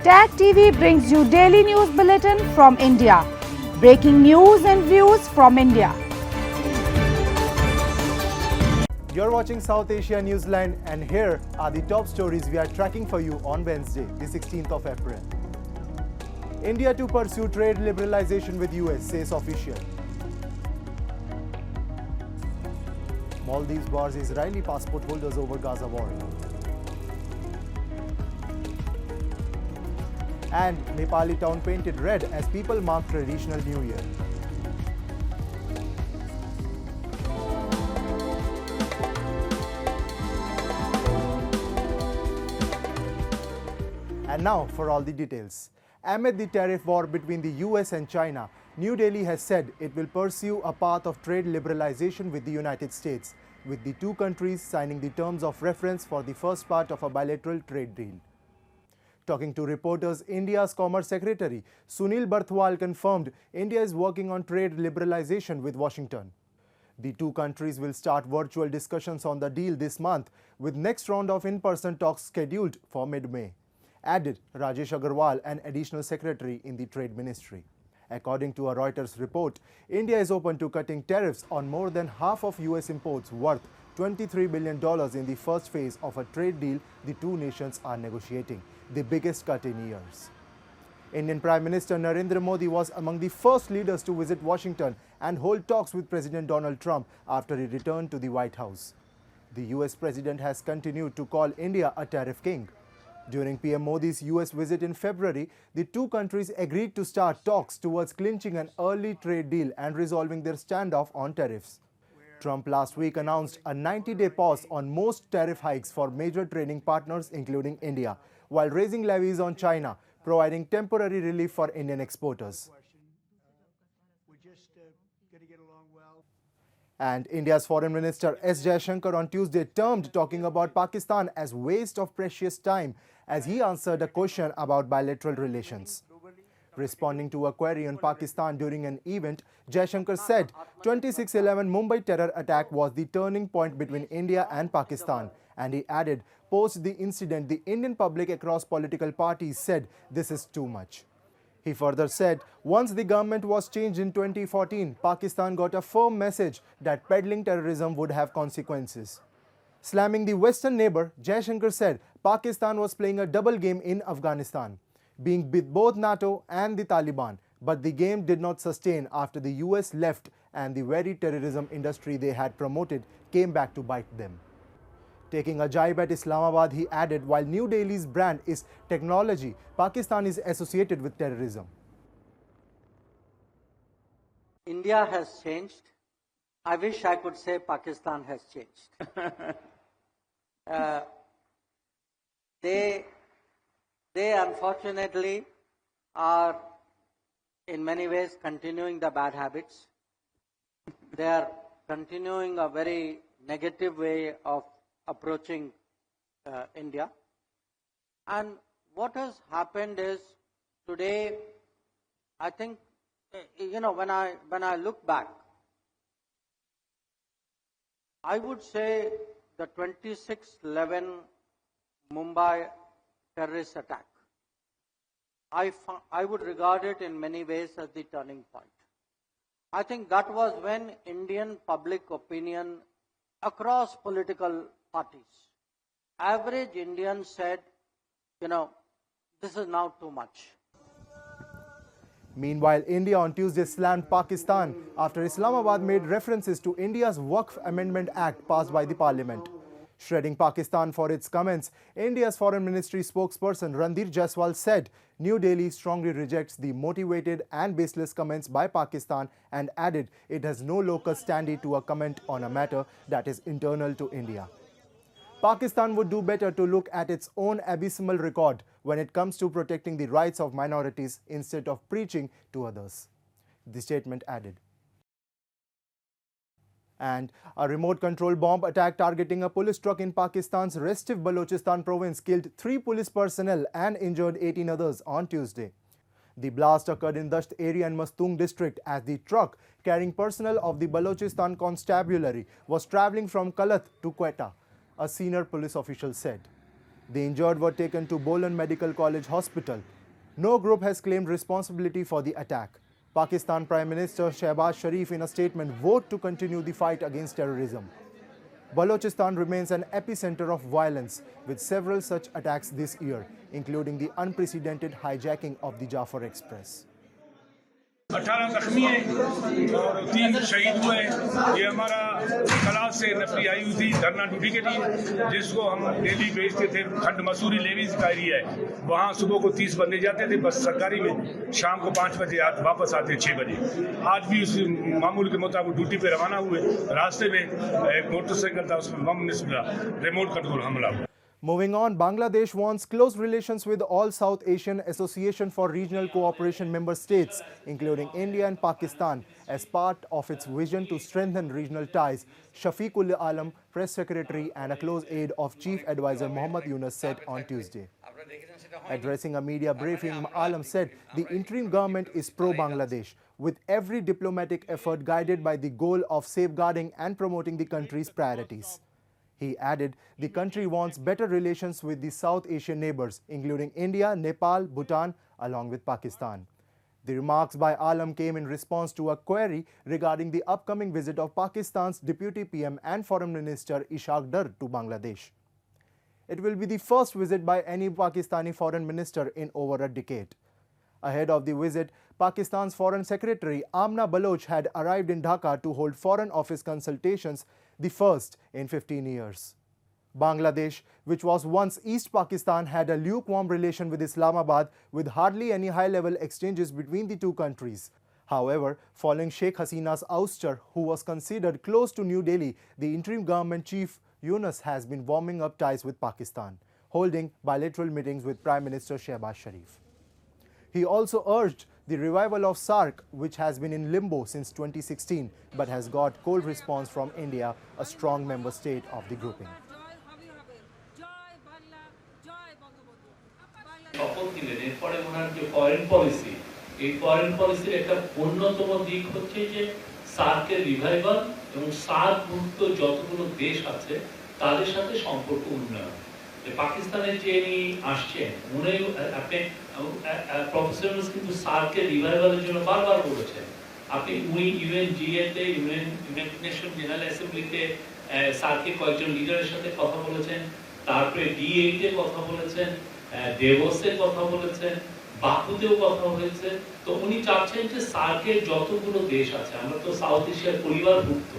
Tag TV brings you daily news bulletin from India. Breaking news and views from India. You're watching South Asia Newsline, and here are the top stories we are tracking for you on Wednesday, the 16th of April. India to pursue trade liberalization with US, says official. Maldives bars Israeli passport holders over Gaza war. And Nepali town painted red as people mark traditional New Year. And now for all the details. Amid the tariff war between the US and China, New Delhi has said it will pursue a path of trade liberalization with the United States, with the two countries signing the terms of reference for the first part of a bilateral trade deal. Talking to reporters, India's Commerce Secretary Sunil Barthwal confirmed India is working on trade liberalization with Washington. The two countries will start virtual discussions on the deal this month, with next round of in-person talks scheduled for mid-May, added Rajesh Agarwal, an additional secretary in the Trade Ministry. According to a Reuters report, India is open to cutting tariffs on more than half of US imports worth $23 billion in the first phase of a trade deal the two nations are negotiating, the biggest cut in years. Indian Prime Minister Narendra Modi was among the first leaders to visit Washington and hold talks with President Donald Trump after he returned to the White House. The US President has continued to call India a tariff king. During PM Modi's US visit in February, the two countries agreed to start talks towards clinching an early trade deal and resolving their standoff on tariffs. Trump last week announced a 90-day pause on most tariff hikes for major trading partners, including India, while raising levies on China, providing temporary relief for Indian exporters. And India's Foreign Minister S. Jaishankar on Tuesday termed talking about Pakistan as waste of precious time as he answered a question about bilateral relations. Responding to a query on Pakistan during an event, Jaishankar said 26/11 Mumbai terror attack was the turning point between India and Pakistan, and he added, post the incident, the Indian public across political parties said this is too much. He further said, once the government was changed in 2014, Pakistan got a firm message that peddling terrorism would have consequences. Slamming the Western neighbor, Jaishankar said Pakistan was playing a double game in Afghanistan, being with both NATO and the Taliban, but the game did not sustain after the US left and the very terrorism industry they had promoted came back to bite them. Taking a jibe at Islamabad, he added, while New Delhi's brand is technology, Pakistan is associated with terrorism. India has changed. I wish I could say Pakistan has changed. They unfortunately are in many ways continuing the bad habits. They are continuing a very negative way of approaching India. And what has happened is today, I think, when I look back, I would say the 26/11 Mumbai terrorist attack, I would regard it in many ways as the turning point. I think that was when Indian public opinion across political parties, average Indians said, this is now too much. Meanwhile, India on Tuesday slammed Pakistan after Islamabad made references to India's Waqf Amendment Act passed by the parliament. Shredding Pakistan for its comments, India's Foreign Ministry spokesperson Randir Jaiswal said New Delhi strongly rejects the motivated and baseless comments by Pakistan and added it has no locus standi to a comment on a matter that is internal to India. Pakistan would do better to look at its own abysmal record when it comes to protecting the rights of minorities instead of preaching to others, the statement added. And a remote control bomb attack targeting a police truck in Pakistan's restive Balochistan province killed 3 police personnel and injured 18 others on Tuesday. The blast occurred in Dasht area in Mastung district as the truck carrying personnel of the Balochistan Constabulary was travelling from Kalath to Quetta, a senior police official said. The injured were taken to Bolan Medical College Hospital. No group has claimed responsibility for the attack. Pakistan Prime Minister Shehbaz Sharif in a statement vowed to continue the fight against terrorism. Balochistan remains an epicenter of violence, with several such attacks this year, including the unprecedented hijacking of the Jafar Express. 18 जख्मी हैं और 3 शहीद हुए। ये हमारा class से नफरी आई हुई थी धरना ड्यूटी के लिए, जिसको हम डेली भेजते थे। खंड मसूरी लेवीज का एरिया है, वहाँ सुबह को 30 बंदे जाते थे बस सरकारी में, शाम को 5 बजे वापस आते 6 बजे। आज भी उस मामूल के मुताबिक ड्यूटी पे रवाना हुए, रास्ते में एक मोटरसाइकिल था, उसमें बम निकला, रिमोट कंट्रोल हमला हुआ। Moving on, Bangladesh wants close relations with all South Asian Association for Regional Cooperation member states, including India and Pakistan, as part of its vision to strengthen regional ties, Shafiqul Alam, press secretary and a close aide of Chief Advisor Muhammad Yunus said on Tuesday. Addressing a media briefing, Alam said the interim government is pro-Bangladesh, with every diplomatic effort guided by the goal of safeguarding and promoting the country's priorities. He added the country wants better relations with the South Asian neighbors, including India, Nepal, Bhutan, along with Pakistan. The remarks by Alam came in response to a query regarding the upcoming visit of Pakistan's Deputy PM and Foreign Minister Ishaq Dar to Bangladesh. It will be the first visit by any Pakistani foreign minister in over a decade. Ahead of the visit, Pakistan's Foreign Secretary Amna Baloch had arrived in Dhaka to hold Foreign Office consultations, the first in 15 years. Bangladesh, which was once East Pakistan, had a lukewarm relation with Islamabad, with hardly any high-level exchanges between the two countries. However, following Sheikh Hasina's ouster, who was considered close to New Delhi, the interim government chief Yunus has been warming up ties with Pakistan, holding bilateral meetings with Prime Minister Shehbaz Sharif. He also urged the revival of SAARC, which has been in limbo since 2016 but has got cold response from India, a strong member state of the grouping. শপথ দিলেন, এরপরে ওনার যে foreign policy, এই foreign পলিসির একটা অন্যতম দিক হচ্ছে যে সার্কের রিভাইভাল এবং সার্ক মুক্ত যতগুলো দেশ আছে তাদের সাথে সম্পর্ক উন্নয়ন। পাকিস্তানের যে আসছেন উনি, আপনি প্রফেসর ইউনূস কিন্তু সার্কের রিভাইভালের জন্য বারবার বলেছেন। আপনি উনি ইউএনজিএ তে, ইউনাইটেড নেশন জেনারেল অ্যাসেম্বলিতে সার্কের কয়েকজন লিডারের সাথে কথা বলেছেন, তারপরে ডি8 এ কথা বলেছেন, দেভোসে কথা বলেছেন, বাকুতেও কথা হয়েছে। তো উনি চাচ্ছেন যে সার্কের যতগুলো দেশ আছে, আমরা তো সাউথ এশিয়ার পরিবারভুক্ত,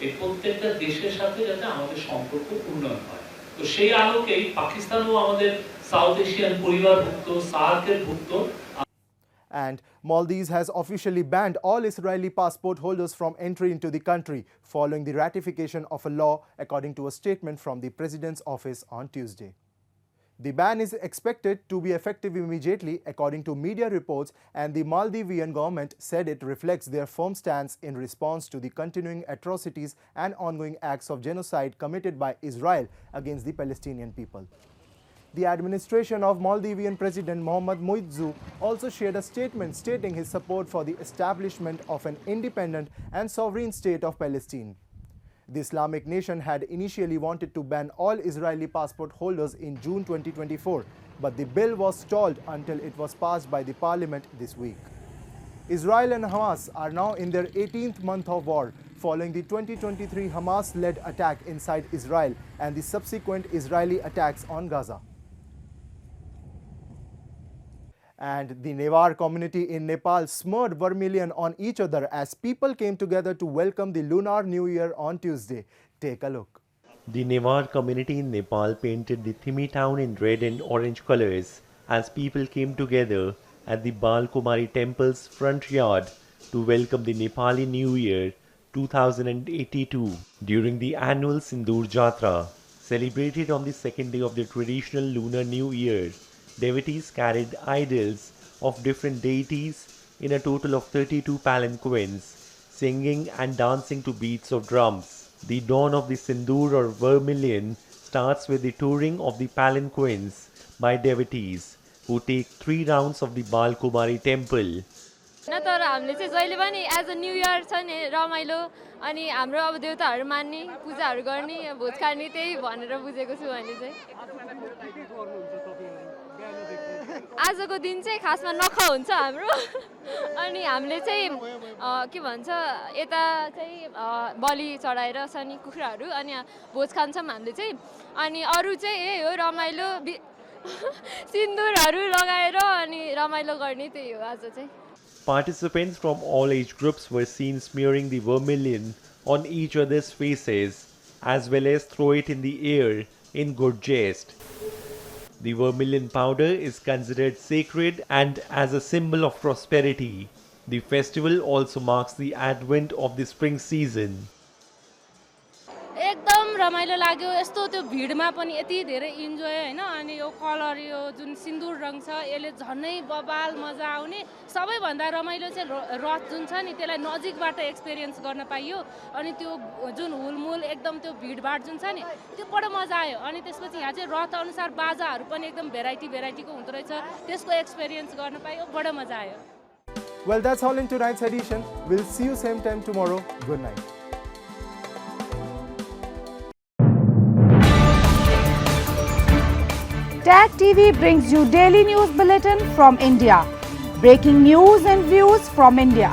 এই প্রত্যেকটা দেশের সাথে যাতে আমাদের সম্পর্ক উন্নয়ন হয়। তো সেই আলোকেই পাকিস্তানও আমাদের সাউথ এশিয়ান পরিবারভুক্ত, সার্কের ভুক্ত। And Maldives has officially banned all Israeli passport holders from entry into the country following the ratification of a law, according to a statement from the President's office on Tuesday. The ban is expected to be effective immediately, according to media reports, and the Maldivian government said it reflects their firm stance in response to the continuing atrocities and ongoing acts of genocide committed by Israel against the Palestinian people. The administration of Maldivian President Mohamed Muizzu also shared a statement stating his support for the establishment of an independent and sovereign state of Palestine. The Islamic nation had initially wanted to ban all Israeli passport holders in June 2024, but the bill was stalled until it was passed by the parliament this week. Israel and Hamas are now in their 18th month of war, following the 2023 Hamas-led attack inside Israel and the subsequent Israeli attacks on Gaza. And the Newar community in Nepal smeared vermilion on each other as people came together to welcome the Lunar New Year on Tuesday. Take a look. The Newar community in Nepal painted the Thimi town in red and orange colors as people came together at the Bal Kumari temple's front yard to welcome the Nepali New Year 2082 during the annual Sindoor Jatra, celebrated on the second day of the traditional Lunar New Year. Devotees carried idols of different deities in a total of 32 palanquins, singing and dancing to beats of drums. The dawn of the Sindoor or vermilion starts with the touring of the palanquins by devotees, who take 3 rounds of the Bal Kumari temple. न तर हामीले चाहिँ जहिले पनि as a new year छ नि रमाइलो अनि हाम्रो अब देवताहरू मान्ने पूजाहरू गर्ने भोज खाने त्यही भनेर बुझेको छु मैले चाहिँ आजको दिन चाहिँ खासमा नख हुन्छ हाम्रो अनि हामीले चाहिँ के भन्छ यता चाहिँ बलि चढाएर शनि कुखुराहरू अनि भोज खान्छौँ हामीले चाहिँ अनि अरू चाहिँ यही हो रमाइलो सिन्दुरहरू लगाएर अनि रमाइलो गर्ने त्यही हो आज चाहिँ Participants from all age groups were seen smearing the vermilion on each other's faces as well as throw it in the air in good jest. The vermilion powder is considered sacred and as a symbol of prosperity. The festival also marks the advent of the spring season. एकदम रमाइलो लाग्यो यस्तो त्यो भिडमा पनि यति धेरै enjoy हैन अनि यो colour यो जुन सिन्दूर रङ छ यसले झनै बबाल मजा आउने सबैभन्दा रमाइलो चाहिँ रथ जुन छ नि त्यसलाई नजिकबाट एक्सपिरियन्स गर्न पाइयो अनि त्यो जुन हुलमुल एकदम त्यो भिडभाड जुन छ नि त्यो बडो मजा आयो अनि त्यसपछि यहाँ चाहिँ रथ अनुसार बाजाहरू पनि एकदम भेराइटीको हुँदो रहेछ त्यसको एक्सपिरियन्स गर्न पाइयो बडो मजा आयो Well, that's all in tonight's edition. We'll see you same time tomorrow. Good night. Tag TV brings you daily news bulletin from India. Breaking news and views from India.